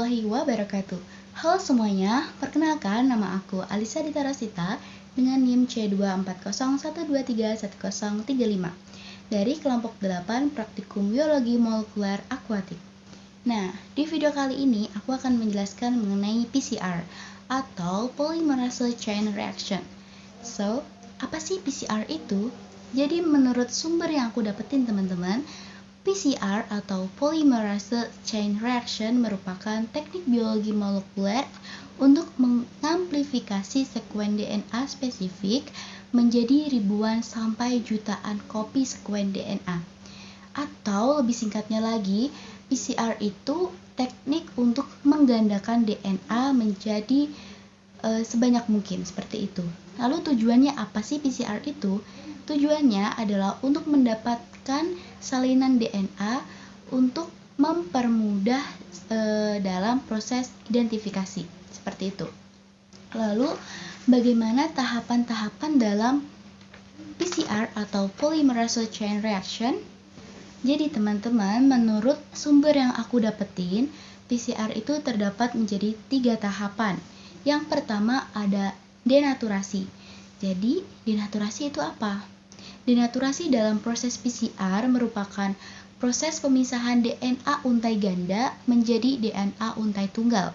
warahmatullahi wabarakatuh. Halo semuanya, perkenalkan nama aku Alisa Ditarasita dengan NIM C24012311035 dari kelompok 8 Praktikum Biologi Molekuler Akuatik. Nah, di video kali ini aku akan menjelaskan mengenai PCR atau Polymerase Chain Reaction. So, apa sih PCR itu? Jadi menurut sumber yang aku dapetin teman-teman, PCR atau Polymerase Chain Reaction merupakan teknik biologi molekuler untuk mengamplifikasi sekuen DNA spesifik menjadi ribuan sampai jutaan kopi sekuen DNA. Atau lebih singkatnya lagi, PCR itu teknik untuk menggandakan DNA menjadi sebanyak mungkin, seperti itu. Lalu tujuannya apa sih PCR itu? Tujuannya adalah untuk mendapatkan salinan DNA untuk mempermudah dalam proses identifikasi, seperti itu. Lalu bagaimana tahapan-tahapan dalam PCR atau Polymerase Chain Reaction? Jadi teman-teman, menurut sumber yang aku dapetin, PCR itu terdapat menjadi 3 tahapan. Yang pertama ada denaturasi. Jadi, denaturasi itu apa? Denaturasi dalam proses PCR merupakan proses pemisahan DNA untai ganda menjadi DNA untai tunggal.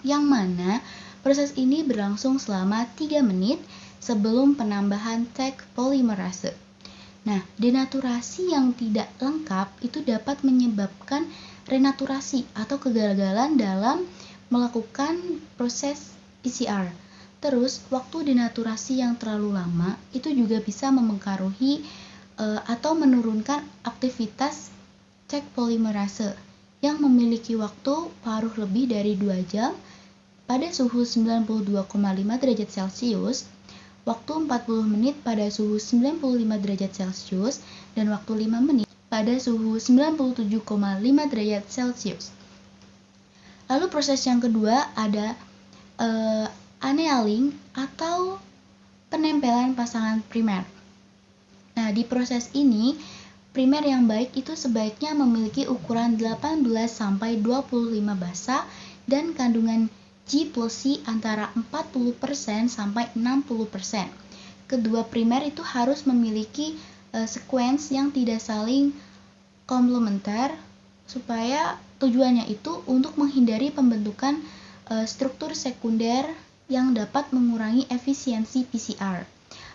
Yang mana proses ini berlangsung selama 3 menit sebelum penambahan tag polimerase. Nah, denaturasi yang tidak lengkap itu dapat menyebabkan renaturasi atau kegagalan dalam melakukan proses PCR. Terus, waktu denaturasi yang terlalu lama itu juga bisa mempengaruhi atau menurunkan aktivitas cek polimerase yang memiliki waktu paruh lebih dari 2 jam pada suhu 92,5 derajat Celcius, waktu 40 menit pada suhu 95 derajat Celcius, dan waktu 5 menit pada suhu 97,5 derajat Celcius. Lalu proses yang kedua ada annealing atau penempelan pasangan primer. Nah, di proses ini primer yang baik itu sebaiknya memiliki ukuran 18-25 basa dan kandungan G plus C antara 40% sampai 60%. Kedua primer itu harus memiliki sequence yang tidak saling komplementer supaya tujuannya itu untuk menghindari pembentukan struktur sekunder yang dapat mengurangi efisiensi PCR.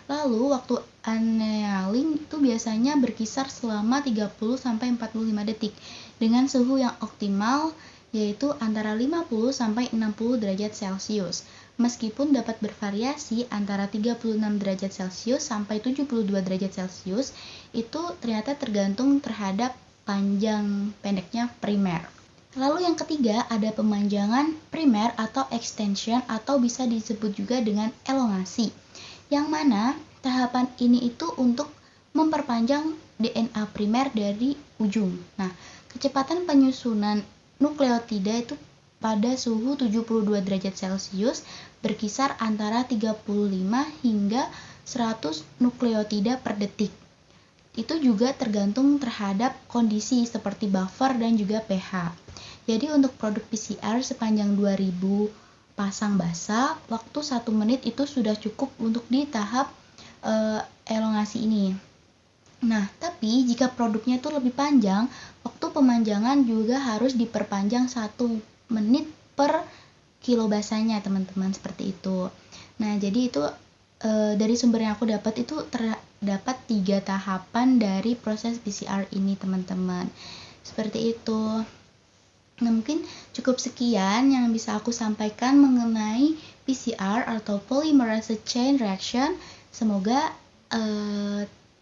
Lalu waktu annealing itu biasanya berkisar selama 30-45 detik dengan suhu yang optimal yaitu antara 50-60 derajat Celcius. Meskipun dapat bervariasi antara 36 derajat Celcius sampai 72 derajat Celcius, itu ternyata tergantung terhadap panjang pendeknya primer. Lalu yang ketiga ada pemanjangan primer atau extension atau bisa disebut juga dengan elongasi. Yang mana tahapan ini itu untuk memperpanjang DNA primer dari ujung. Nah, kecepatan penyusunan nukleotida itu pada suhu 72 derajat Celcius berkisar antara 35 hingga 100 nukleotida per detik. Itu juga tergantung terhadap kondisi seperti buffer dan juga pH. Jadi untuk produk PCR sepanjang 2000 pasang basa, waktu 1 menit itu sudah cukup untuk di tahap elongasi ini. Nah, tapi jika produknya itu lebih panjang, waktu pemanjangan juga harus diperpanjang 1 menit per kilo basanya, teman-teman, seperti itu. Nah, jadi itu dari sumber yang aku dapat itu terdapat 3 tahapan dari proses PCR ini, teman-teman. Seperti itu. Nah, mungkin cukup sekian yang bisa aku sampaikan mengenai PCR atau Polymerase Chain Reaction. Semoga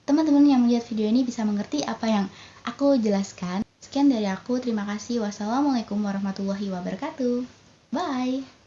teman-teman yang melihat video ini bisa mengerti apa yang aku jelaskan. Sekian dari aku, terima kasih. Wassalamualaikum warahmatullahi wabarakatuh. Bye!